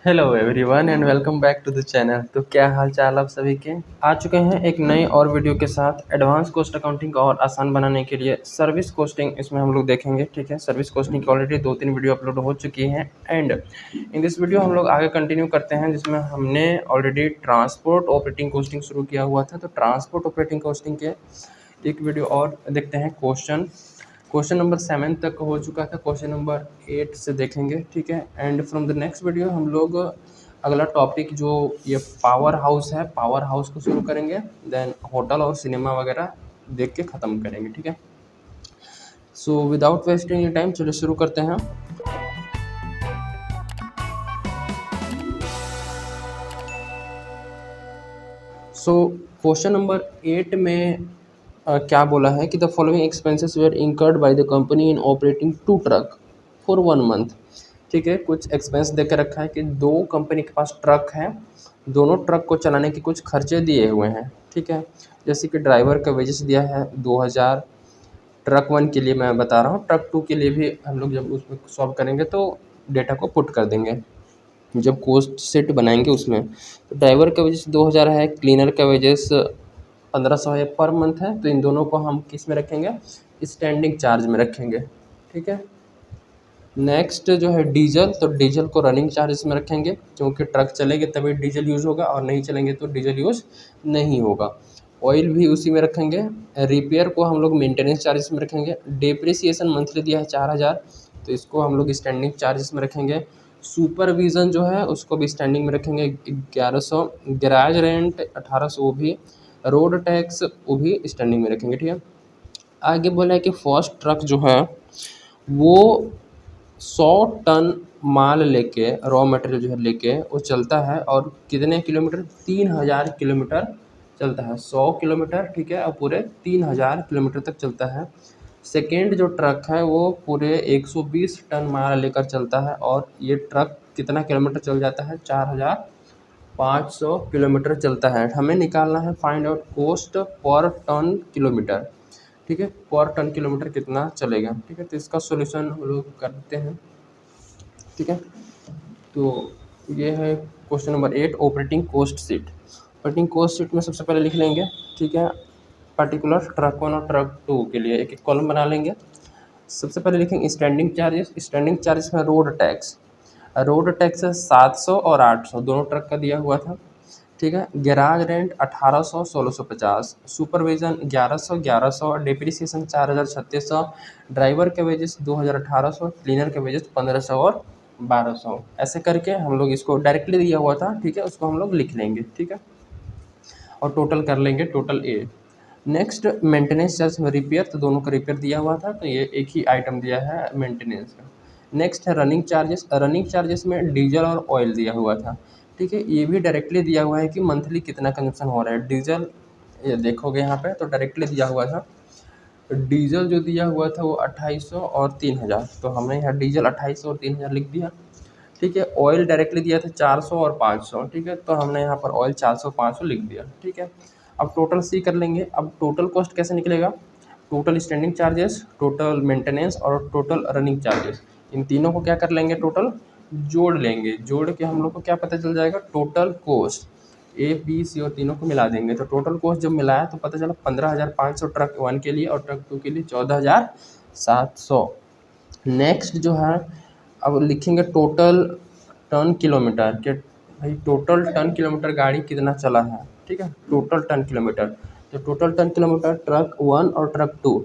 Hello everyone and welcome back to the channel. तो क्या हाल चाल आप सभी के। आ चुके हैं एक नई और वीडियो के साथ एडवांस कॉस्ट अकाउंटिंग को और आसान बनाने के लिए सर्विस कोस्टिंग इसमें हम लोग देखेंगे। ठीक है, सर्विस कोस्टिंग की ऑलरेडी 2-3 वीडियो अपलोड हो चुकी हैं एंड इन दिस वीडियो हम लोग आगे कंटिन्यू करते हैं, जिसमें हमने ऑलरेडी ट्रांसपोर्ट ऑपरेटिंग कोस्टिंग शुरू किया हुआ था। तो ट्रांसपोर्ट ऑपरेटिंग कोस्टिंग के एक वीडियो और देखते हैं। क्वेश्चन नंबर 7 तक हो चुका था, क्वेश्चन नंबर 8 से देखेंगे। ठीक है, and from the next video हम लोग अगला टॉपिक जो ये पावर हाउस है, पावर हाउस को शुरू करेंगे, देन होटल और सिनेमा वगैरह देख के ख़त्म करेंगे। ठीक है, so without wasting any time चलिए शुरू करते हैं। सो क्वेश्चन नंबर 8 में क्या बोला है कि the following expenses were incurred by the company in operating 2 truck for 1 month. ठीक है, कुछ एक्सपेंस दे के रखा है कि 2 कंपनी के पास ट्रक हैं, दोनों ट्रक को चलाने के कुछ खर्चे दिए हुए हैं। ठीक है, जैसे कि ड्राइवर का वेजेस दिया है 2000, ट्रक 1 के लिए मैं बता रहा हूँ, ट्रक 2 के लिए भी हम लोग जब उसमें सॉल्व करेंगे तो डेटा को पुट कर देंगे जब कोस्ट सेट बनाएंगे उसमें। तो ड्राइवर का वेजेस 2000 है, क्लीनर का वेजेस 1500 है, पर मंथ है। तो इन दोनों को हम किस में रखेंगे, स्टैंडिंग चार्ज में रखेंगे। ठीक है, नेक्स्ट जो है डीजल, तो डीजल को रनिंग चार्जेस में रखेंगे, क्योंकि ट्रक चलेंगे तभी डीजल यूज़ होगा और नहीं चलेंगे तो डीजल यूज़ नहीं होगा। ऑयल भी उसी में रखेंगे। रिपेयर को हम लोग मेंटेनेंस चार्जेस में रखेंगे। डेप्रिसिएशन मंथली दिया है 4000, तो इसको हम लोग स्टैंडिंग चार्जेस में रखेंगे। सुपरविज़न जो है उसको भी स्टैंडिंग में रखेंगे 1100। गैराज रेंट 1800 वो भी। रोड टैक्स वो भी स्टैंडिंग में रखेंगे। ठीक है, आगे बोला है कि फर्स्ट ट्रक जो है वो 100 टन माल लेके, रॉ मटेरियल जो है लेके वो चलता है, और कितने किलोमीटर, 3000 किलोमीटर चलता है। 100 किलोमीटर, ठीक है, और पूरे 3000 किलोमीटर तक चलता है। सेकेंड जो ट्रक है वो पूरे 120 टन माल लेकर चलता है, और ये ट्रक कितना किलोमीटर चल जाता है, 4500 किलोमीटर चलता है। हमें निकालना है find out cost per ton kilometre. ठीक है, पर टन किलोमीटर कितना चलेगा। ठीक है, तो इसका सॉल्यूशन हम लोग करते हैं। ठीक है, तो ये है question number 8, operating cost sheet. Operating cost sheet में सबसे पहले लिख लेंगे। ठीक है, पर्टिकुलर ट्रक 1 और ट्रक 2 के लिए एक एक कॉलम बना लेंगे। सबसे पहले लिखेंगे स्टैंडिंग चार्जेस। स्टैंडिंग चार्जेस में रोड टैक्स है 700 और 800, दोनों ट्रक का दिया हुआ था। ठीक है, garage rent 1800 1650, supervision 1100 1100, depreciation 4000 3600, driver के वेजेस 2000 1800, क्लीनर के वेजेस 1500 और 1200। ऐसे करके हम लोग इसको डायरेक्टली दिया हुआ था। ठीक है, उसको हम लोग लिख लेंगे। ठीक है, और टोटल कर लेंगे, total A. Next maintenance charge में रिपेयर, तो दोनों का रिपेयर दिया हुआ था, तो ये एक ही आइटम दिया है मेंटेनेंस का। नेक्स्ट है रनिंग चार्जेस। रनिंग चार्जेस में डीजल और ऑयल दिया हुआ था। ठीक है, ये भी डायरेक्टली दिया हुआ है कि मंथली कितना कंजप्शन हो रहा है। डीजल ये देखोगे यहाँ पे, तो डायरेक्टली दिया हुआ था। डीजल जो दिया हुआ था वो 2800 और 3000, तो हमने यहाँ डीजल 2800 और 3000 लिख दिया। ठीक है, ऑयल डायरेक्टली दिया था 400 और 500। ठीक है, तो हमने यहाँ पर ऑयल 400 500 लिख दिया। ठीक है, अब टोटल सी कर लेंगे। अब टोटल कॉस्ट कैसे निकलेगा, total standing charges, total maintenance और टोटल रनिंग चार्जेस, इन तीनों को क्या कर लेंगे, टोटल जोड़ लेंगे। जोड़ के हम लोग को क्या पता चल जाएगा, total cost. A B C और तीनों को मिला देंगे, तो टोटल कॉस्ट जब मिलाया तो पता चला 15500 ट्रक 1 के लिए और ट्रक 2 के लिए 14700। नेक्स्ट जो है, अब लिखेंगे टोटल टन किलोमीटर के, भाई टोटल टन किलोमीटर गाड़ी कितना चला है। ठीक है, टोटल टन किलोमीटर, तो टोटल टन किलोमीटर ट्रक 1 और ट्रक 2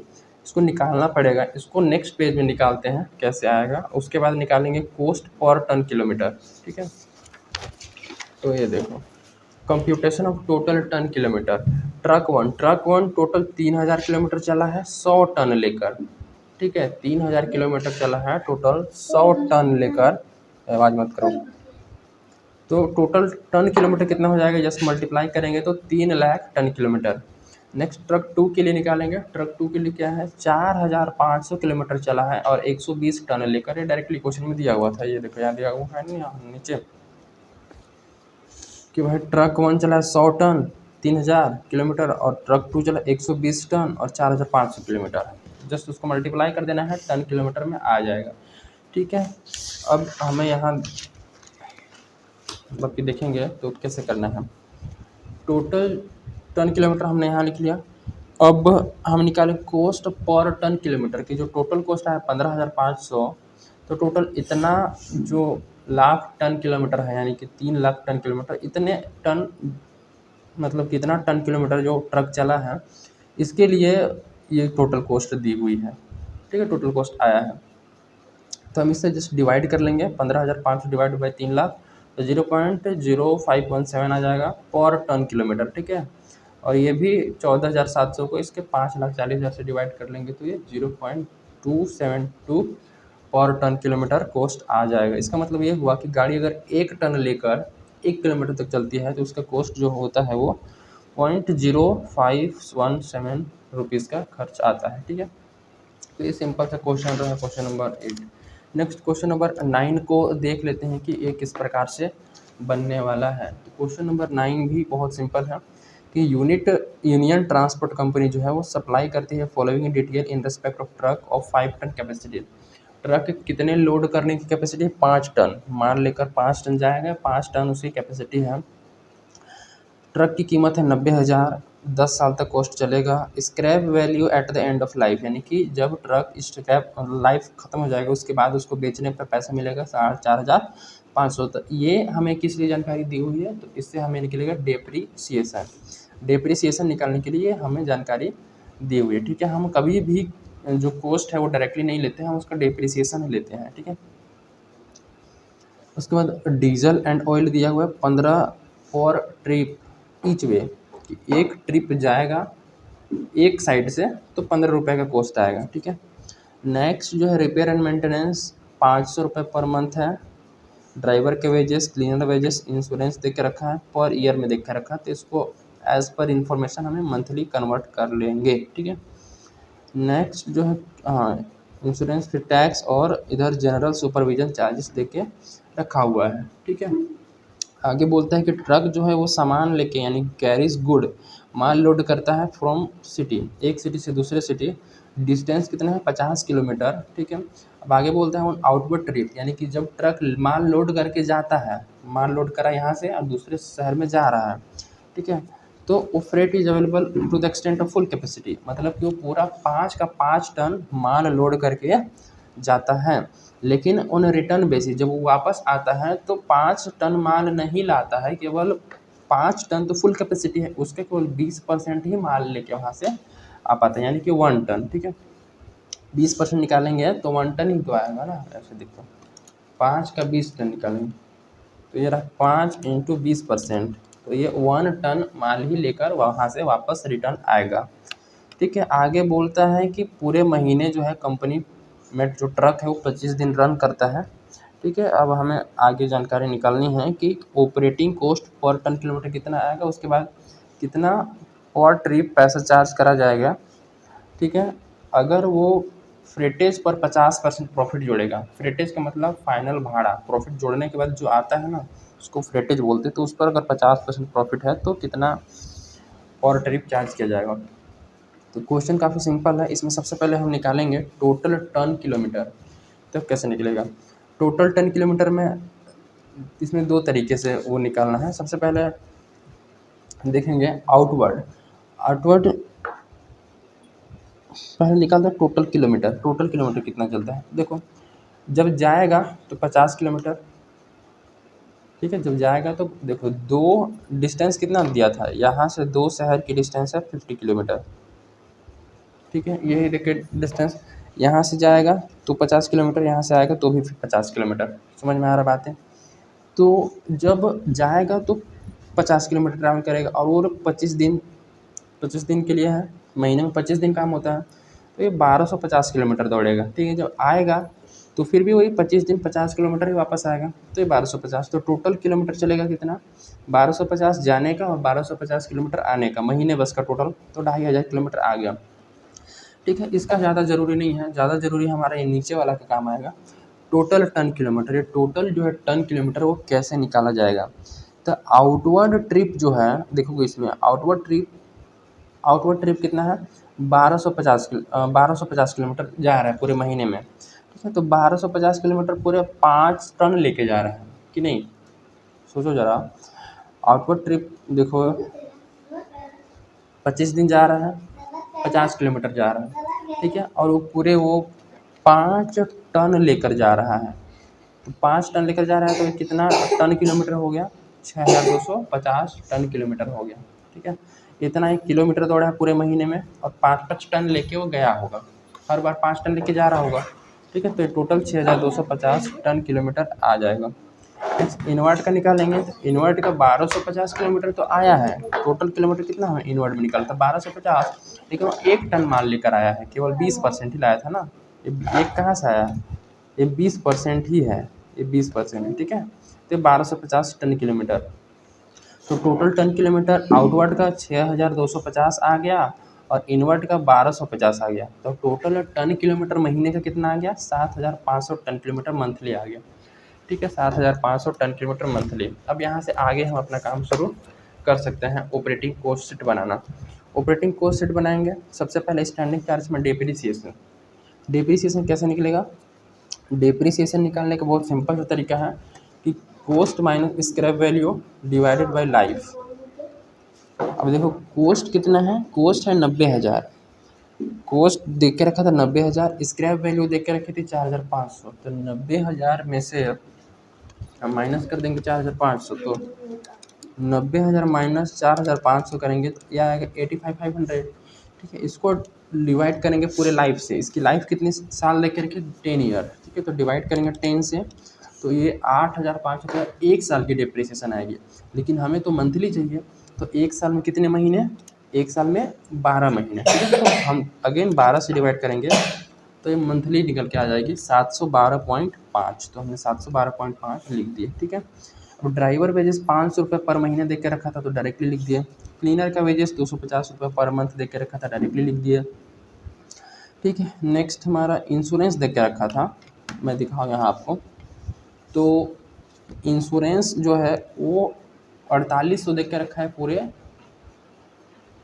इसको निकालना पड़ेगा। इसको नेक्स्ट पेज में निकालते हैं कैसे आएगा, उसके बाद निकालेंगे कॉस्ट पर टन किलोमीटर। ठीक है, तो ये देखो, computation of total ton kilometre. Truck one total 3000 kilometre चला है 100 टन लेकर। ठीक है, 3000 किलोमीटर चला है टोटल 100 टन लेकर, आवाज़ मत करो। तो टोटल टन किलोमीटर कितना हो जाएगा, जस्ट मल्टीप्लाई करेंगे तो 3 lakh ton kilometre. Next truck 2 के लिए निकालेंगे। ट्रक 2 के लिए क्या है, 4500 किलोमीटर चला है और 120 टन लेकर, ये डायरेक्टली क्वेश्चन में दिया हुआ था। ये देखो यहाँ दिया हुआ है नहीं, यहाँ नीचे, कि भाई ट्रक 1 चला है 100 टन 3000 किलोमीटर और ट्रक 2 चला 120 टन और 4500 किलोमीटर। जस्ट उसको मल्टीप्लाई कर देना है, टन किलोमीटर में आ जाएगा। ठीक है, अब हमें यहाँ मतलब कि देखेंगे तो कैसे करना है। टोटल टन किलोमीटर हमने यहाँ लिख लिया। अब हम निकालें कॉस्ट पर टन किलोमीटर की। जो टोटल कॉस्ट है 15,500, तो टोटल इतना जो लाख टन किलोमीटर है, यानी कि 3 लाख टन किलोमीटर, इतने टन मतलब कितना टन किलोमीटर जो ट्रक चला है, इसके लिए ये टोटल कॉस्ट दी हुई है। ठीक है, टोटल कॉस्ट आया है। तो हम इससे जस्ट डिवाइड कर लेंगे, 15,500 डिवाइड बाई 3 लाख, तो 0.0517 आ जाएगा पर टन किलोमीटर। ठीक है, और ये भी 14,700 को इसके 5,40,000 से डिवाइड कर लेंगे तो ये 0.272 पर टन किलोमीटर कॉस्ट आ जाएगा। इसका मतलब ये हुआ कि गाड़ी अगर 1 टन लेकर 1 किलोमीटर तक चलती है तो उसका कॉस्ट जो होता है वो 0.0517 रुपीज़ का खर्च आता है। ठीक है, तो ये सिंपल सा क्वेश्चन रहा, question number 8। Next question number 9 को देख लेते हैं कि ये किस प्रकार से बनने वाला है। तो क्वेश्चन नंबर 9 भी बहुत सिंपल है कि यूनियन ट्रांसपोर्ट कंपनी जो है वो सप्लाई करती है following detail in respect of truck of 5 ton capacity. Truck कितने लोड करने की कैपेसिटी है? 5 टन। माल लेकर 5 टन जाएगा, 5 टन उसकी कैपेसिटी है। ट्रक की कीमत है 90,000, 10 साल तक कॉस्ट चलेगा। Scrap value at the end of life, यानी कि जब ट्रक स्क्रैप लाइफ ख़त्म हो जाएगा उसके बाद उसको बेचने पर पैसा मिलेगा 4,500। तो ये हमें किस लिए जानकारी दी हुई है? तो इससे हमें निकलेगा डेप्रीसिएशन। डेप्रीसिएशन निकालने के लिए हमें जानकारी दी हुई है। ठीक है, हम कभी भी जो कॉस्ट है वो डायरेक्टली नहीं लेते हैं, हम उसका डेप्रीसिएशन लेते हैं। ठीक है, उसके बाद डीजल एंड ऑयल दिया हुआ है 15 फॉर ट्रिप ईच वे, कि एक ट्रिप जाएगा एक साइड से तो 15 रुपये का कॉस्ट आएगा। ठीक है, नेक्स्ट जो है रिपेयर एंड मेंटेनेंस 500 रुपये पर मंथ है। ड्राइवर के वेजेस, क्लीनर वेजेस, इंश्योरेंस देख के रखा है, पर ईयर में देख के रखा है, तो इसको एज पर इंफॉर्मेशन हमें मंथली कन्वर्ट कर लेंगे। ठीक है, नेक्स्ट जो है हाँ इंश्योरेंस, फिर टैक्स और इधर जनरल सुपरविजन चार्जेस दे के रखा हुआ है। ठीक है, आगे बोलता है कि ट्रक जो है वो सामान लेके यानी कैरीज गुड, माल लोड करता है फ्रॉम सिटी, एक सिटी से दूसरे सिटी। डिस्टेंस कितना है? 50 किलोमीटर। ठीक है, अब आगे बोलता है ऑन आउटवर्ड ट्रिप, यानी कि जब ट्रक माल लोड करके जाता है, माल लोड करा यहाँ से और दूसरे शहर में जा रहा है। ठीक है, तो वो freight is available to the extent of full capacity, मतलब कि वो पूरा 5 का 5 टन माल लोड करके जाता है। लेकिन ऑन रिटर्न बेसिस जब वो वापस आता है तो 5 टन माल नहीं लाता है, केवल 5 टन, तो फुल कैपेसिटी है उसके, केवल 20% ही माल लेके वहाँ से आ पाता है, यानी कि 1 टन। ठीक है, 20% निकालेंगे तो 1 टन ही तो आएगा ना। ऐसे देखो 5 का 20 टन निकालेंगे तो ये रहा 5 × 20%, तो ये 1 टन माल ही लेकर वहाँ से वापस रिटर्न आएगा। ठीक है, आगे बोलता है कि पूरे महीने जो है कंपनी में जो ट्रक है वो 25 दिन रन करता है। ठीक है, अब हमें आगे जानकारी निकालनी है कि operating cost per ton kilometre कितना आएगा, उसके बाद कितना और ट्रिप पैसा चार्ज करा जाएगा। ठीक है, अगर वो फ्रेटेज पर 50% प्रॉफिट जोड़ेगा, फ्रेटेज का मतलब फाइनल भाड़ा, प्रॉफिट जोड़ने के बाद जो आता है ना उसको फ्रेटेज बोलते हैं, तो उस पर अगर 50% प्रॉफिट है तो कितना और ट्रिप चार्ज किया जाएगा। तो क्वेश्चन काफ़ी सिंपल है। इसमें सबसे पहले हम निकालेंगे टोटल टन किलोमीटर। तो कैसे निकलेगा टोटल टन किलोमीटर में? इसमें 2 तरीके से वो निकालना है। सबसे पहले देखेंगे आउटवर्ड। आउटवर्ड पहले निकालते हैं टोटल किलोमीटर। टोटल किलोमीटर कितना चलता है देखो, जब जाएगा तो 50 किलोमीटर। ठीक है, जब जाएगा तो देखो दो डिस्टेंस कितना दिया था, यहाँ से 2 शहर की डिस्टेंस है 50 किलोमीटर। ठीक है, यही देखिए डिस्टेंस, यहाँ से जाएगा तो 50 किलोमीटर, यहाँ से आएगा तो भी 50 किलोमीटर। समझ में आ रहा बात है? तो जब जाएगा तो 50 किलोमीटर ट्रैवल करेगा, और 25 दिन, 25 दिन के लिए है, महीने में 25 दिन काम होता है, तो ये 1250 किलोमीटर दौड़ेगा। ठीक है, जब आएगा तो फिर भी वही 25 दिन 50 किलोमीटर ही वापस आएगा, तो ये 1250। तो टोटल किलोमीटर चलेगा कितना? 1250 जाने का और 1250 किलोमीटर आने का, महीने बस का टोटल, तो 2500 किलोमीटर आ गया। ठीक है, इसका ज़्यादा ज़रूरी नहीं है, ज़्यादा ज़रूरी हमारा ये नीचे वाला का काम आएगा, टोटल टन किलोमीटर। ये टोटल जो है टन किलोमीटर वो कैसे निकाला जाएगा? तो आउटवर्ड ट्रिप जो है देखोगे इसमें आउटवर्ड ट्रिप कितना है? 1250 किलोमीटर जा रहा है पूरे महीने में। ठीक है, तो 1250 किलोमीटर पूरे 5 टन लेके जा रहा है कि नहीं? सोचो ज़रा, आउटवर्ड ट्रिप देखो 25 दिन जा रहा है, 50 किलोमीटर जा रहा है, ठीक है, और वो पूरे वो 5 टन लेकर जा रहा है। तो 5 टन लेकर जा रहा है तो ये कितना टन किलोमीटर हो गया? 6250 टन किलोमीटर हो गया, ठीक है। इतना एक किलोमीटर दौड़ा है पूरे महीने में, और 5-5 टन लेके वो गया होगा, हर बार 5 टन लेके जा रहा होगा, ठीक है। तो ये टोटल 6250 टन किलोमीटर आ जाएगा। इन्वर्ट का निकालेंगे तो इन्वर्ट का 1250 किलोमीटर तो आया है, टोटल किलोमीटर कितना है इन्वर्ट में निकलता 1250, लेकिन वो 1 टन माल लेकर आया है, केवल 20% ही लाया था ना। ये एक कहाँ से आया? ये 20% ही है, ये 20% है, ठीक है। तो 1250 टन किलोमीटर, तो टोटल टन किलोमीटर आउटवर्ड का 6250 आ गया और इनवर्ट का 1250 आ गया। तो टोटल टन किलोमीटर महीने का कितना आ गया? 7500 टन किलोमीटर मंथली आ गया, ठीक है। 7500 टन किलोमीटर मंथली। अब यहाँ से आगे हम अपना काम शुरू कर सकते हैं, ऑपरेटिंग कॉस्ट शीट बनाना। ऑपरेटिंग कॉस्ट शीट बनाएंगे, सबसे पहले स्टैंडिंग चार्ज में डेप्रिसिएशन। डेप्रिसिएशन कैसे निकलेगा? डेप्रिसिएशन निकालने का बहुत सिंपल सा तरीका है कि cost minus scrap value divided by life. अब देखो कॉस्ट कितना है? कॉस्ट है 90,000, कॉस्ट देख के रखा था 90,000, स्क्रैप वैल्यू देख के रखी थी 4,500। तो 90,000 में से हम माइनस कर देंगे 4,500, तो 90,000 माइनस 4,500 करेंगे तो यह आएगा 85,500, ठीक है। इसको डिवाइड करेंगे पूरे लाइफ से, इसकी लाइफ कितने साल लेकर के? 10 ईयर, ठीक है। तो डिवाइड करेंगे 10 से, तो ये 8,500 का 1 साल की डिप्रिसिएशन आएगी। लेकिन हमें तो मंथली चाहिए, तो 1 साल में कितने महीने? 1 साल में 12 महीने, ठीक है। तो हम अगेन 12 से डिवाइड करेंगे तो ये मंथली निकल के आ जाएगी 712.5। तो हमने 712.5 लिख दिए, ठीक है। अब ड्राइवर वेजेस 500 रुपये पर महीने देख के रखा था तो डायरेक्टली लिख दिए। क्लीनर का वेजेस 250 रुपये पर मंथ देख के रखा था, डायरेक्टली लिख दिए, ठीक है। नेक्स्ट हमारा इंश्योरेंस देख के रखा था, मैं दिखाऊँ यहाँ आपको। तो इंश्योरेंस जो है वो 4800 देख के रखा है पूरे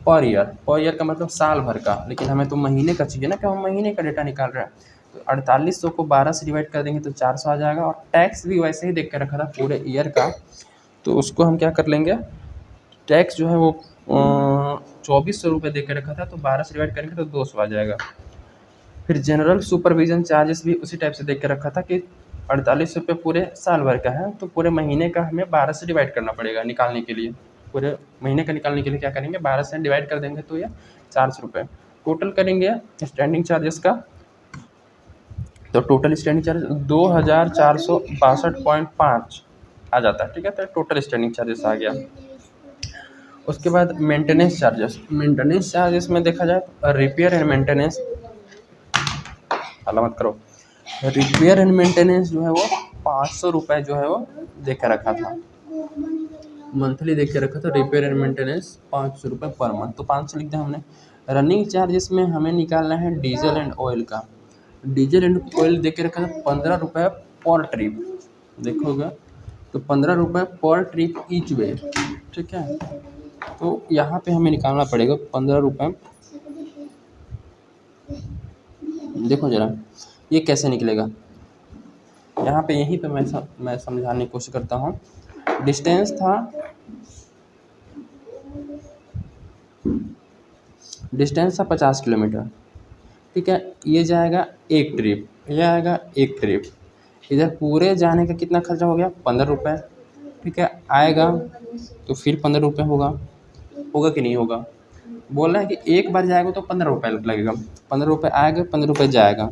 पर ईयर। पर ईयर का मतलब साल भर का, लेकिन हमें तो महीने का चाहिए ना, कि हम महीने का डेटा निकाल रहे हैं। तो 4800 को 12 से डिवाइड कर देंगे तो 400 आ जाएगा। और टैक्स भी वैसे ही देख कर रखा था पूरे ईयर का, तो उसको हम क्या कर लेंगे, टैक्स जो है वो 2400 रुपये दे के रखा था, तो 12 से डिवाइड करेंगे तो 200 आ जाएगा। फिर जनरल सुपरविजन चार्जेस भी उसी टाइप से देख के रखा था कि 48 रुपये पूरे साल भर का है, तो पूरे महीने का हमें 12 से डिवाइड करना पड़ेगा निकालने के लिए। पूरे महीने का निकालने के लिए क्या करेंगे, 12 से डिवाइड कर देंगे तो ये 400 रुपये। टोटल करेंगे स्टैंडिंग चार्जेस का, तो टोटल स्टैंडिंग चार्ज 2462.5 आ जाता है, ठीक है। तो टोटल स्टैंडिंग चार्जेस आ गया। उसके बाद मेंटेनेंस चार्जेस। मेंटेनेंस चार्जेस में देखा जाए रिपेयर एंड मेंटेनेंस, हल्ला मत करो, रिपेयर एंड मेंटेनेंस जो है वो 500 रुपये जो है वो दे के रखा था, मंथली देख के रखा था। रिपेयर एंड मेंटेनेंस 500 रुपये पर मंथ, तो 500 लिख दिया हमने। रनिंग चार्जेस में हमें निकालना है डीजल एंड ऑयल का। डीजल एंड ऑयल देख के रखा था 15 रुपये पर ट्रिप, देखोगे तो 15 रुपये पर ट्रिप ईच वे, ठीक है। तो यहाँ पे हमें निकालना पड़ेगा 15 रुपये। देखो ज़रा ये कैसे निकलेगा, यहाँ पे यहीं पे मैं समझाने की कोशिश करता हूँ। डिस्टेंस था, डिस्टेंस था 50 किलोमीटर, ठीक है। ये जाएगा एक ट्रिप, ये आएगा एक ट्रिप। इधर पूरे जाने का कितना खर्चा हो गया? 15 रुपये, ठीक है। आएगा तो फिर 15 रुपये होगा, होगा कि नहीं होगा? बोल रहा है कि एक बार जाएगा तो 15 रुपये लगेगा, 15 रुपये आएगा, 15 रुपये जाएगा,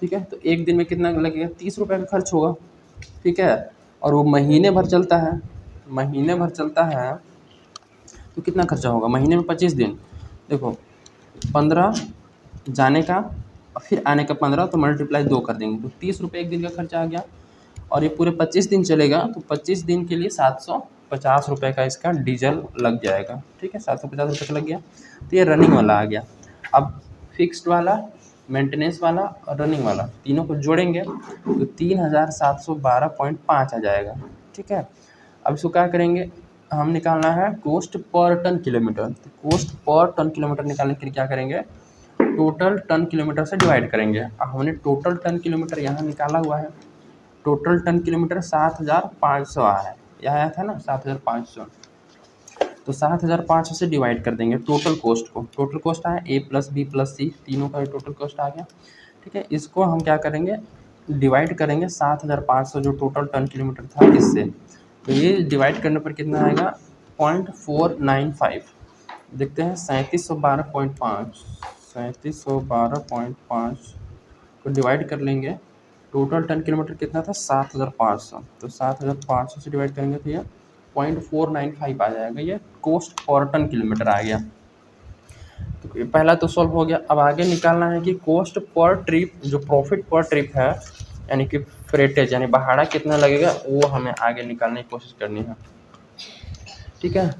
ठीक है। तो एक दिन में कितना लगेगा? 30 रुपये का खर्च होगा, ठीक है। और वो महीने भर चलता है, महीने भर चलता है तो कितना खर्चा होगा? महीने में 25 दिन, देखो 15 जाने का और फिर आने का 15, तो मल्टीप्लाई 2 कर देंगे तो 30 रुपये एक दिन का खर्चा आ गया। और ये पूरे 25 दिन चलेगा, तो 25 दिन के लिए 750 रुपये का इसका डीजल लग जाएगा, ठीक है। 750 रुपये का लग गया, तो ये रनिंग वाला आ गया। अब फिक्स्ड वाला, मेंटेनेंस वाला और रनिंग वाला तीनों को जोड़ेंगे तो 3712.5 आ जाएगा, ठीक है। अब इसको क्या करेंगे, हम निकालना है कॉस्ट पर टन किलोमीटर। तो कॉस्ट पर टन किलोमीटर निकालने के लिए क्या करेंगे, टोटल टन किलोमीटर से डिवाइड करेंगे। अब हमने टोटल टन किलोमीटर यहाँ निकाला हुआ है, टोटल टन किलोमीटर 7500 आया है, यह आया था ना 7,500, तो 7,500 से डिवाइड कर देंगे टोटल कॉस्ट को। टोटल कॉस्ट आया ए प्लस बी प्लस सी, तीनों का टोटल कॉस्ट आ गया। ठीक है, इसको हम क्या करेंगे, डिवाइड करेंगे 7,500 जो टोटल टन किलोमीटर था इससे, तो ये डिवाइड करने पर कितना आएगा 0.495। देखते हैं 3712.5, 3712.5 को डिवाइड कर लेंगे, टोटल टन किलोमीटर कितना था 7,500, तो 7,500 से डिवाइड करेंगे तो ये 0.495 आ जाएगा, ये कॉस्ट पर टन किलोमीटर आ गया। तो ये पहला तो सॉल्व हो गया। अब आगे निकालना है कि कॉस्ट पर ट्रिप, जो प्रॉफिट पर ट्रिप है, यानी कि फ्रेटेज यानी भाड़ा कितना लगेगा, वो हमें आगे निकालने की कोशिश करनी है। ठीक है,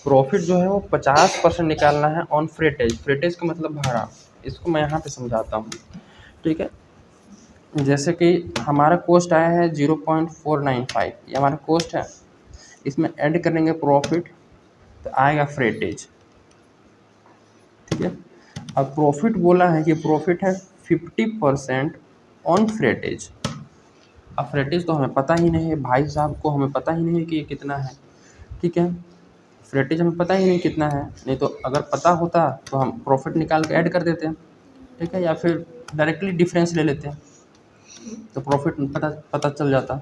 प्रॉफिट जो है वो 50% निकालना है ऑन फ्रेटेज। फ्रेटेज का मतलब भाड़ा, इसको मैं यहाँ पे समझाता हूँ। ठीक है, जैसे कि हमारा कॉस्ट आया है 0.495, ये हमारा कॉस्ट है, इसमें ऐड करेंगे प्रॉफिट तो आएगा फ्रेटेज। ठीक है, अब प्रॉफिट बोला है कि प्रॉफिट है 50% ऑन फ्रेटेज। अब फ्रेटेज तो हमें पता ही नहीं है, भाई साहब को हमें पता ही नहीं है कि ये कितना है। ठीक है, फ्रेटेज हमें पता ही नहीं कितना है, नहीं तो अगर पता होता तो हम प्रॉफिट निकाल के ऐड कर देते हैं। ठीक है, या फिर डायरेक्टली डिफरेंस ले लेते हैं तो प्रॉफिट पता पता चल जाता।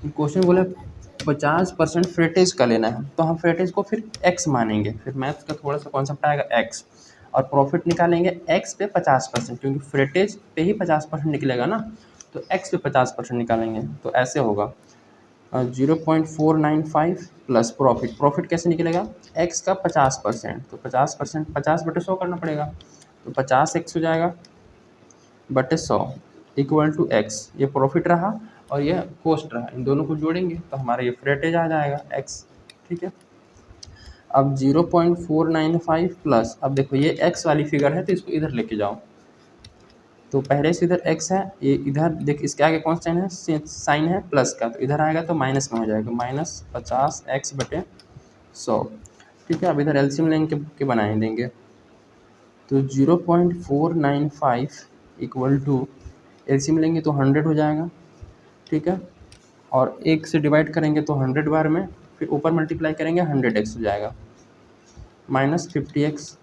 क्वेश्चन बोले 50% फ्रेटेज का लेना है, तो हम फ्रेटेज को फिर एक्स मानेंगे, फिर मैथ्स का थोड़ा सा कॉन्सेप्ट आएगा एक्स, और प्रॉफिट निकालेंगे एक्स पे 50%, क्योंकि फ्रेटेज पे ही 50% निकलेगा ना, तो एक्स पे 50% निकालेंगे, तो ऐसे होगा 0.495 प्लस प्रॉफिट। प्रॉफिट कैसे निकलेगा, एक्स का 50%, तो 50%, 50/100 करना पड़ेगा, तो 50x हो जाएगा बटे 100 इक्वल टू एक्स। ये प्रॉफिट रहा और ये कॉस्ट रहा, इन दोनों को जोड़ेंगे तो हमारा ये फ्रेटेज आ जाएगा एक्स। ठीक है, अब 0.495 प्लस, अब देखो ये एक्स वाली फिगर है तो इसको इधर लेके जाओ, तो पहले से इधर एक्स है, ये इधर देख इसके आगे कौन सा साइन है, साइन है प्लस का, तो इधर आएगा तो माइनस में हो जाएगा, -50x/100। ठीक है, अब इधर एलसीएम लेंगे के बनाए देंगे, तो 0.495 इक्वल टू एलसीएम लेंगे तो 100 हो जाएगा। ठीक है, और एक से डिवाइड करेंगे तो 100 बार में, फिर ऊपर मल्टीप्लाई करेंगे 100x हो जाएगा, -50x।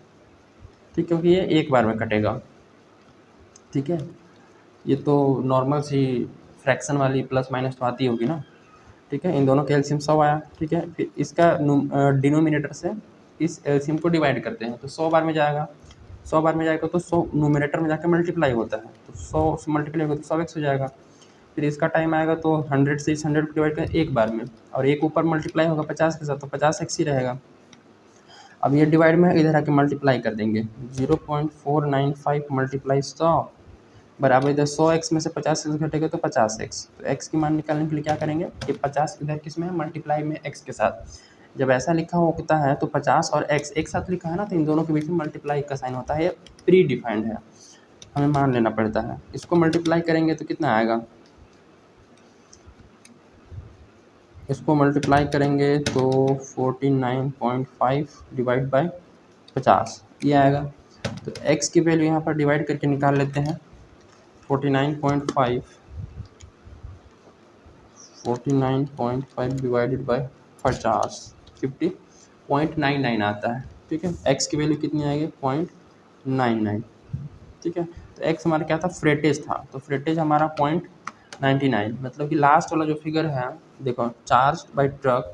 ठीक, क्योंकि ये एक बार में कटेगा। ठीक है, ये तो नॉर्मल सी फ्रैक्शन वाली प्लस माइनस तो आती होगी ना। ठीक है, इन दोनों का एलसीएम 100 आया। ठीक है, फिर इसका डिनोमिनेटर से इस एलसीएम को डिवाइड करते हैं, तो 100 बार में जाएगा, 100 बार में जाएगा तो 100 नोमिनेटर में जाकर मल्टीप्लाई होता है, तो 100 से मल्टीप्लाई होगा तो 100x हो जाएगा। फिर इसका टाइम आएगा तो 100 से इस 100 को डिवाइड करें एक बार में, और एक ऊपर मल्टीप्लाई होगा 50 के साथ, तो 50x ही रहेगा। अब ये डिवाइड में इधर आके मल्टीप्लाई कर देंगे, 0.495 मल्टीप्लाई 100 बराबर, इधर 100x में से 50x घटेगा तो 50x, तो x की मान निकालने के लिए क्या करेंगे, ये 50 इधर किस में है, मल्टीप्लाई में x के साथ। जब ऐसा लिखा होता है तो 50 और x एक साथ लिखा है ना, तो इन दोनों के बीच में मल्टीप्लाई का साइन होता है, ये प्री डिफाइंड है, हमें मान लेना पड़ता है। इसको मल्टीप्लाई करेंगे तो कितना आएगा, इसको मल्टीप्लाई करेंगे तो 49.5 डिवाइड बाय 50 ये आएगा। तो x की वैल्यू यहाँ पर डिवाइड करके निकाल लेते हैं, 49.5 डिवाइडेड बाय 50, 50.99 आता है। ठीक है, x की वैल्यू कितनी आएगी, 0.99। ठीक है, तो x हमारा क्या था, फ्रेटेज था, तो फ्रेटेज हमारा 0.99, मतलब कि लास्ट वाला जो फिगर है देखो, चार्ज बाय ट्रक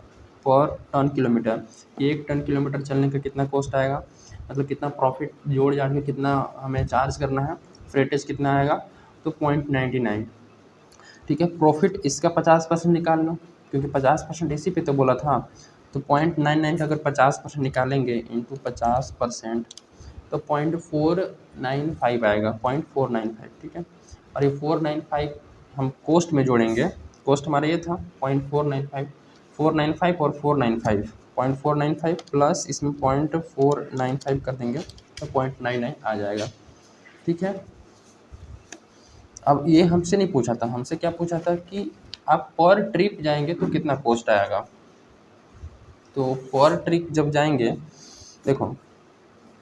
पर टन किलोमीटर, एक टन किलोमीटर चलने का कितना कॉस्ट आएगा, मतलब कितना प्रॉफिट जोड़ जाड़ के कितना हमें चार्ज करना है, फ्रेटेज कितना आएगा, तो 0.99। ठीक है, प्रॉफिट इसका 50% निकाल लो, क्योंकि 50% इसी पे तो बोला था, तो 0.99 का अगर 50% निकालेंगे इंटू 50%, तो 0.495 आएगा, 0.495। ठीक है, और ये 495 हम कोस्ट में जोड़ेंगे, कोस्ट हमारा ये था 0.495, 495 और 495, 0.495 प्लस इसमें 0.495 कर देंगे तो 0.99 आ जाएगा। ठीक है, अब ये हमसे नहीं पूछा था, हमसे क्या पूछा था कि आप पर ट्रिप जाएंगे तो कितना कॉस्ट आएगा। तो पर ट्रिप जब जाएंगे, देखो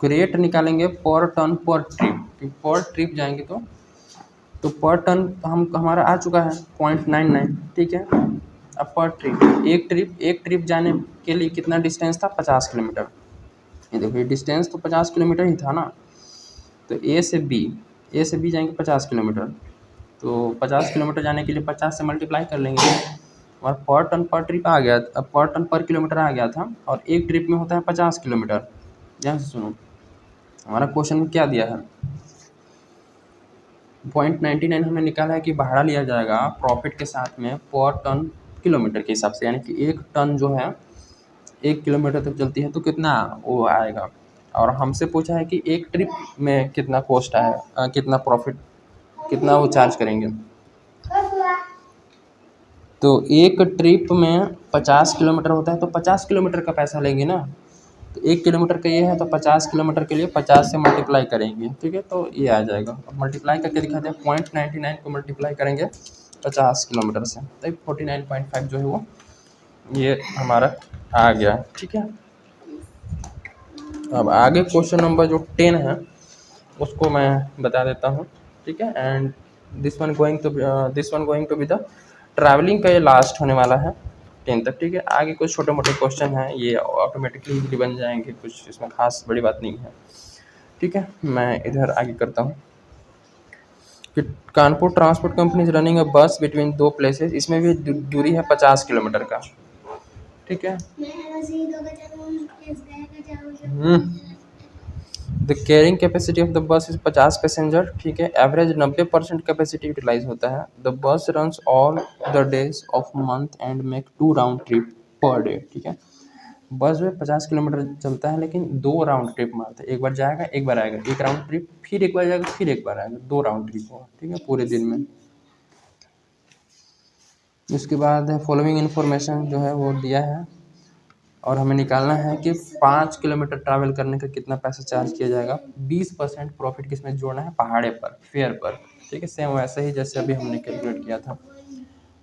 रेट निकालेंगे पर टन पर ट्रिप, कि पर ट्रिप जाएंगे तो पर टन हम हमारा आ चुका है 0.99। ठीक है, पर ट्रिप, एक ट्रिप जाने के लिए कितना डिस्टेंस था, 50 किलोमीटर। ये देखो ये डिस्टेंस तो 50 किलोमीटर ही था ना। तो ए से बी जाएंगे 50 किलोमीटर, तो 50 किलोमीटर जाने के लिए 50 से मल्टीप्लाई कर लेंगे और पर टन पर ट्रिप आ गया, अब पर टन पर किलोमीटर आ गया था, और एक ट्रिप में होता है 50 किलोमीटर। ध्यान से सुनो, हमारा क्वेश्चन में क्या दिया है, 0.99 हमने निकाला है कि भाड़ा लिया जाएगा प्रॉफिट के साथ में पर टन किलोमीटर के हिसाब से, यानी कि एक टन जो है 1 किलोमीटर तक चलती है तो कितना वो आएगा। और हमसे पूछा है कि एक ट्रिप में कितना कॉस्ट है, कितना प्रॉफिट, कितना वो चार्ज करेंगे। तो एक ट्रिप में 50 किलोमीटर होता है तो 50 किलोमीटर का पैसा लेंगे ना। तो 1 किलोमीटर का ये है तो 50 किलोमीटर के लिए 50 से मल्टीप्लाई करेंगे, ठीक है, तो ये आ जाएगा। अब मल्टीप्लाई करके दिखाते हैं, 0.99 को मल्टीप्लाई करेंगे 50 किलोमीटर से, तो 49.5 जो है वो ये हमारा आ गया, ठीक है। अब आगे क्वेश्चन नंबर जो 10 है उसको मैं बता देता हूँ, ठीक है। And this one going to be the travelling का ये लास्ट होने वाला है 10 तक, ठीक है। आगे कुछ छोटे मोटे क्वेश्चन हैं, ये ऑटोमेटिकली इजीली बन जाएंगे, कुछ इसमें खास बड़ी बात नहीं है, ठीक है। मैं इधर आगे करता हूँ कि Kanpur transport company is running a बस बिटवीन दो प्लेसेस, इसमें भी दूरी है 50 किलोमीटर का, ठीक है। The carrying capacity of the bus is 50 passenger, ठीक है। एवरेज 90% कैपेसिटी यूटिलाइज होता है। The bus runs all the days of month and make 2 round trip per day, ठीक है। बस जो है 50 किलोमीटर चलता है लेकिन 2 राउंड ट्रिप मारता है, एक बार जाएगा एक बार आएगा, एक राउंड ट्रिप, फिर एक बार जाएगा फिर एक बार आएगा, 2 राउंड ट्रिप होगा, ठीक है, पूरे दिन में। उसके बाद फॉलोइंग इन्फॉर्मेशन जो है वो दिया है और हमें निकालना है कि 5 किलोमीटर ट्रैवल करने का कितना पैसा चार्ज किया जाएगा। 20% प्रॉफिट किसमें जोड़ना है, पहाड़े पर, फेयर पर, ठीक है। सेम वैसे ही जैसे अभी हमने कैलकुलेट किया था।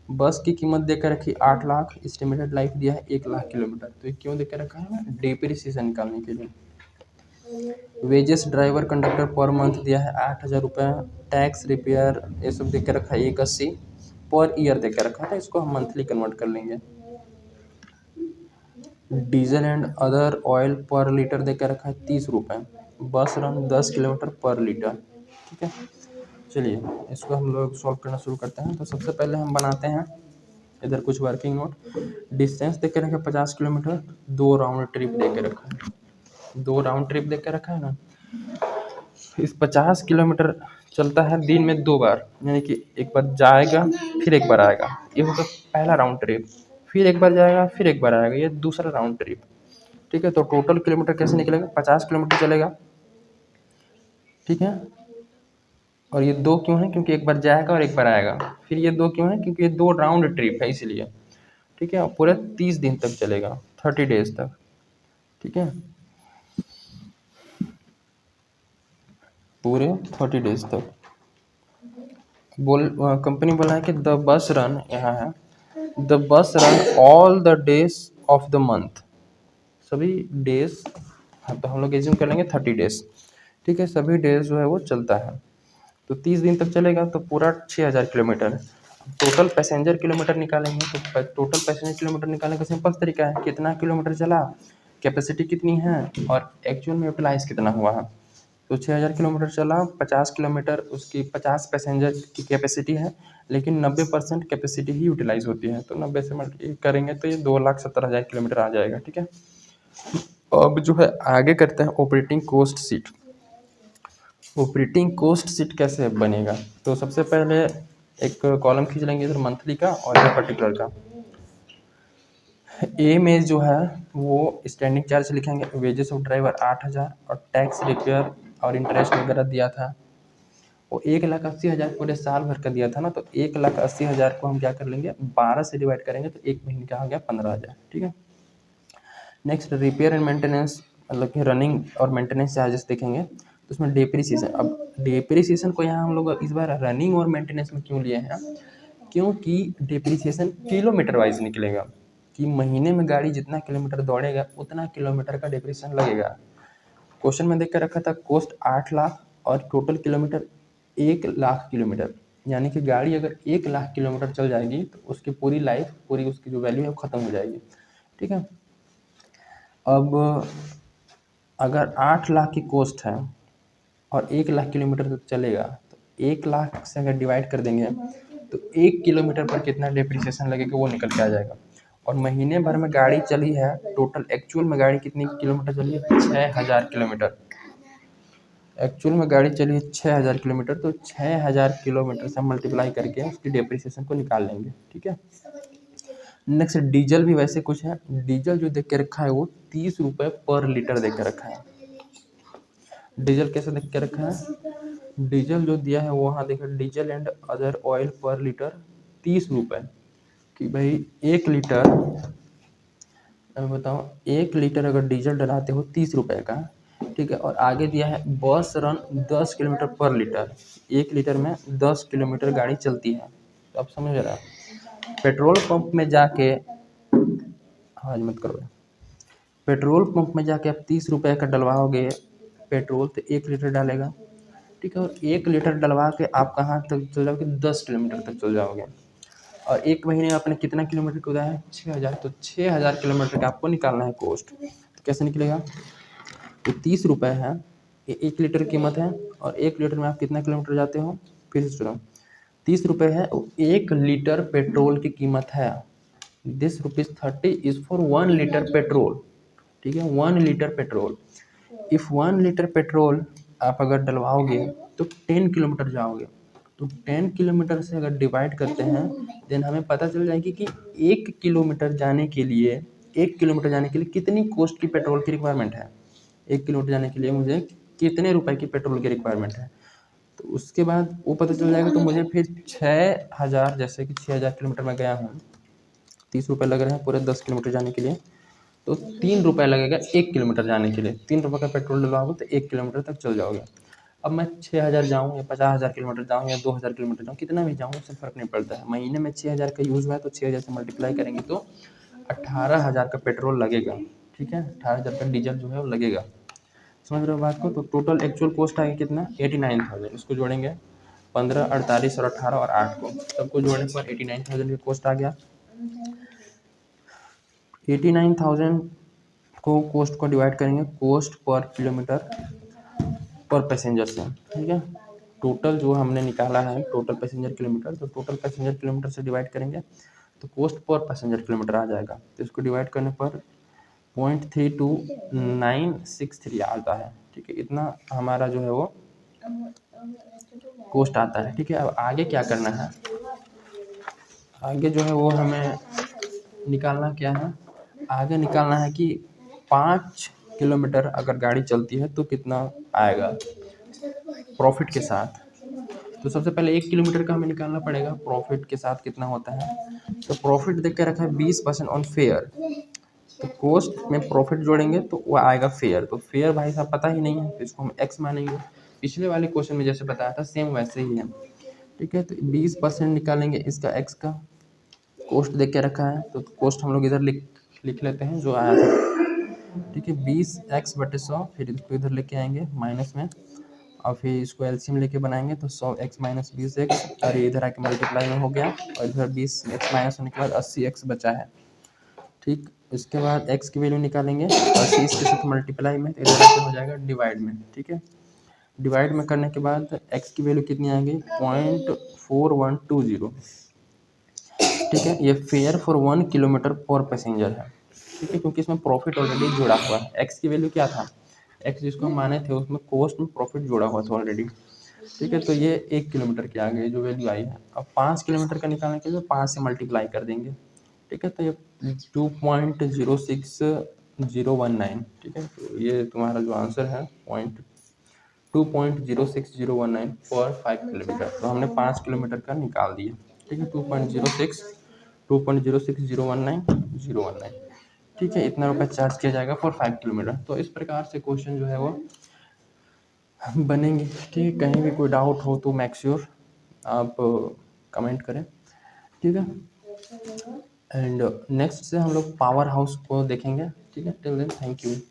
बस की कीमत देकर रखी 8 लाख, एस्टिमेटेड लाइफ दिया है 1 लाख किलोमीटर, तो ये क्यों देकर रखा है, डिप्रिसिएशन निकालने के लिए। Wages driver conductor per month दिया है 8,000 रुपये, टैक्स रिपेयर ये सब देकर रखा है 180 पर ईयर देकर रखा था, इसको हम मंथली कन्वर्ट कर लेंगे। डीजल एंड अदर ऑयल पर लीटर देकर रखा है 30 रुपये, बस रन 10 किलोमीटर पर लीटर, ठीक है। चलिए इसको हम लोग सॉल्व करना शुरू करते हैं। तो सबसे पहले हम बनाते हैं इधर कुछ वर्किंग नोट। डिस्टेंस दे के रखा है 50 किलोमीटर, 2 राउंड ट्रिप दे के रखा है, 2 राउंड ट्रिप दे के रखा है ना। इस 50 किलोमीटर चलता है दिन में 2 बार, यानी कि एक बार जाएगा फिर एक बार आएगा, ये होगा पहला राउंड ट्रिप, फिर एक बार जाएगा फिर एक बार आएगा, ये दूसरा राउंड ट्रिप, ठीक है। तो टोटल किलोमीटर कैसे निकलेगा, 50 किलोमीटर चलेगा, ठीक है। और ये 2 क्यों है, क्योंकि एक बार जाएगा और एक बार आएगा। फिर ये 2 क्यों है, क्योंकि ये 2 राउंड ट्रिप है इसलिए, ठीक है। और पूरे 30 दिन तक चलेगा, 30 डेज तक, ठीक है, पूरे 30 डेज तक। कंपनी बोला है कि द बस रन, यहाँ है, the bus run all the days of the month, सभी डेज, तो हम लोग एज्यूम कर लेंगे 30 डेज, ठीक है, सभी डेज जो है वो चलता है। तो 30 दिन तक चलेगा तो पूरा 6,000 किलोमीटर। टोटल पैसेंजर किलोमीटर निकालेंगे, तो टोटल पैसेंजर किलोमीटर निकालने का सिंपल तरीका है, कितना किलोमीटर चला, कैपेसिटी कितनी है और एक्चुअल में यूटिलाइज कितना हुआ है। तो 6,000 किलोमीटर चला, 50 किलोमीटर उसकी 50 पैसेंजर की कैपेसिटी है, लेकिन 90% कैपेसिटी ही यूटिलाइज होती है, तो 90 से मल्टीप्लाई करेंगे तो ये 2,70,000 किलोमीटर आ जाएगा, ठीक है। अब जो है आगे करते हैं operating cost sheet. Operating cost sheet कैसे बनेगा, तो सबसे पहले एक कॉलम खींच लेंगे इधर मंथली का और इधर पर्टिकुलर का। ए में जो है वो स्टैंडिंग चार्ज लिखेंगे, वेजेस ऑफ ड्राइवर 8,000 और टैक्स रिपेयर और इंटरेस्ट वगैरह दिया था वो 1,80,000 पूरे साल भर का दिया था ना। तो 1,80,000 को हम क्या कर लेंगे, 12 से डिवाइड करेंगे तो एक महीने का आ गया 15,000, ठीक है। नेक्स्ट रिपेयर एंड मेंटेनेंस, मतलब कि रनिंग और मेंटेनेंस चार्जेस देखेंगे, तो उसमें डेप्रिसिएशन। अब डेप्रिसिएशन को यहाँ हम लोग इस बार रनिंग और मेंटेनेंस में क्यों लिए हैं, क्योंकि डेप्रिसिएशन किलोमीटर वाइज निकलेगा, कि महीने में गाड़ी जितना किलोमीटर दौड़ेगा उतना किलोमीटर का डेप्रिसिएशन लगेगा। क्वेश्चन में देख कर रखा था कॉस्ट 8 लाख और टोटल किलोमीटर 1 लाख किलोमीटर, यानी कि गाड़ी अगर 1 लाख किलोमीटर चल जाएगी तो उसकी पूरी लाइफ, पूरी उसकी जो वैल्यू है वो ख़त्म हो जाएगी। ठीक है। अब अगर 8 लाख की कॉस्ट है और 1 लाख किलोमीटर तक चलेगा, तो 1 लाख से अगर डिवाइड कर देंगे तो 1 किलोमीटर पर कितना डिप्रिसिएशन लगेगा वो निकल के आ जाएगा। और महीने भर में गाड़ी चली है, टोटल एक्चुअल में गाड़ी कितनी किलोमीटर चली है? 6000 किलोमीटर। एक्चुअल में गाड़ी चली है 6000 किलोमीटर, तो 6000 किलोमीटर से मल्टीप्लाई करके उसकी डिप्रिसिएशन को निकाल लेंगे। ठीक है। नेक्स्ट डीजल भी वैसे कुछ है। डीजल जो देख के रखा है वो 30 रुपये पर लीटर देख के रखा है। डीजल कैसे देख के रखा है? डीजल जो दिया है वो, हाँ देखो, डीजल एंड अदर ऑयल पर लीटर 30 रुपये, कि भाई 1 लीटर, मैं बताऊँ, 1 लीटर अगर डीजल डलाते हो 30 रुपये का, ठीक है। और आगे दिया है बस रन 10 किलोमीटर पर लीटर, 1 लीटर में 10 किलोमीटर गाड़ी चलती है। तो आप समझ रहे हो, पेट्रोल पंप में जाके, आवाज मत करो, पेट्रोल पंप में जाके आप 30 रुपये का डलवाओगे पेट्रोल तो 1 लीटर डालेगा। ठीक है। और 1 लीटर डलवा के आप कहाँ तक चल जाओगे? 10 किलोमीटर तक चल जाओगे। और 1 महीने में आपने कितना किलोमीटर कूदा है? 6000। तो 6000 किलोमीटर का आपको निकालना है कॉस्ट। तो कैसे निकलेगा? तो 30 रुपये है, ये 1 लीटर की कीमत है, और 1 लीटर में आप कितना किलोमीटर जाते हो? फिर से सुनो, 30 रुपये है, 1 लीटर पेट्रोल की कीमत है। This ₹30 is for 1 litre petrol. ठीक है, 1 litre petrol. If 1 litre petrol आप अगर डलवाओगे तो 10 किलोमीटर जाओगे। तो 10 किलोमीटर से अगर डिवाइड करते हैं, देन हमें पता चल जाएगी कि 1 किलोमीटर जाने के लिए, 1 किलोमीटर जाने के लिए कितनी कॉस्ट की पेट्रोल की रिक्वायरमेंट है। 1 किलोमीटर जाने के लिए मुझे कितने रुपए की पेट्रोल की रिक्वायरमेंट है। तो उसके बाद वो पता चल जाएगा। तो मुझे फिर 6000, जैसे कि 6000 किलोमीटर में गया हूँ, 30 रुपये लग रहे हैं पूरे 10 किलोमीटर जाने के लिए, तो 3 रुपये लगेगा 1 किलोमीटर जाने के लिए। 3 रुपये का पेट्रोल डलवाओगे तो 1 किलोमीटर तक चल जाओगे। अब मैं 6000 जाऊँ या 50,000 किलोमीटर जाऊँ या 2000 किलोमीटर जाऊँ, कितना भी जाऊँ उससे फ़र्क नहीं पड़ता है। महीने में 6000 का यूज़ हुआ है तो 6000 से मल्टीप्लाई करेंगे तो 18,000 का पेट्रोल लगेगा। ठीक है, 18,000 का डीजल जो है वो लगेगा। समझ रहे हो बात को? तो टोटल एक्चुअल कॉस्ट आएगी कितना? 89,000। इसको जोड़ेंगे 15, 48 और 18 और 8 को, सबको जोड़ने पर 89,000 का कॉस्ट आ गया। 89,000 को कॉस्ट को डिवाइड करेंगे कॉस्ट पर किलोमीटर पर पैसेंजर से। ठीक है। टोटल जो हमने निकाला है टोटल पैसेंजर किलोमीटर, तो टोटल पैसेंजर किलोमीटर से डिवाइड करेंगे तो कॉस्ट पर पैसेंजर किलोमीटर आ जाएगा। तो इसको डिवाइड करने पर 0.32963 आता है। ठीक है, इतना हमारा जो है वो कॉस्ट आता है। ठीक है। अब आगे क्या करना है? आगे जो है वो हमें निकालना क्या है? आगे निकालना है कि 5 किलोमीटर अगर गाड़ी चलती है तो कितना आएगा प्रॉफिट के साथ। तो सबसे पहले 1 किलोमीटर का हमें निकालना पड़ेगा प्रॉफिट के साथ कितना होता है। तो प्रॉफिट देख के रखा है 20% ऑन फेयर। तो कॉस्ट में प्रॉफिट जोड़ेंगे तो वो आएगा फेयर। तो फेयर भाई साहब पता ही नहीं है, तो इसको हम एक्स मानेंगे। पिछले वाले क्वेश्चन में जैसे बताया था सेम वैसे ही है। ठीक है। तो 20% निकालेंगे इसका एक्स का, कॉस्ट देख के रखा है तो कॉस्ट हम लोग इधर लिख लिख लेते हैं जो आया था। ठीक है, 20x/100, फिर इसको इधर लेके आएंगे माइनस में, और फिर इसको एलसीएम लेके बनाएंगे तो 100x माइनस 20x, और ये इधर आके मल्टीप्लाई में हो गया, और इधर 20x माइनस होने के बाद 80x बचा है। ठीक, इसके बाद x की वैल्यू निकालेंगे 80 इसके साथ मल्टीप्लाई में, तो इधर आके हो जाएगा डिवाइड में। ठीक है, डिवाइड में करने के बाद x की वैल्यू कितनी आएगी? 0.4120। ठीक है, ये फेयर फॉर 1 किलोमीटर पर पैसेंजर है। ठीक है, क्योंकि इसमें प्रॉफिट ऑलरेडी जुड़ा हुआ है। एक्स की वैल्यू क्या था? एक्स जिसको हम माने थे उसमें कॉस्ट में प्रॉफिट जुड़ा हुआ था ऑलरेडी। ठीक है, तो ये 1 किलोमीटर की आ गई जो वैल्यू आई है। अब 5 किलोमीटर का निकालने के लिए 5 से मल्टीप्लाई कर देंगे। ठीक है, तो ये 2.06019। ठीक है, तो ये तुम्हारा जो आंसर है 2.06019 पर 5 किलोमीटर। तो हमने 5 किलोमीटर का निकाल दिया। ठीक है, 2.06019 ठीक है, इतना रुपया चार्ज किया जाएगा फॉर 5 किलोमीटर। तो इस प्रकार से क्वेश्चन जो है वो बनेंगे। ठीक है, कहीं भी कोई डाउट हो तो मेक श्योर आप कमेंट करें। ठीक है, एंड नेक्स्ट से हम लोग पावर हाउस को देखेंगे। ठीक है, टिल देन थैंक यू।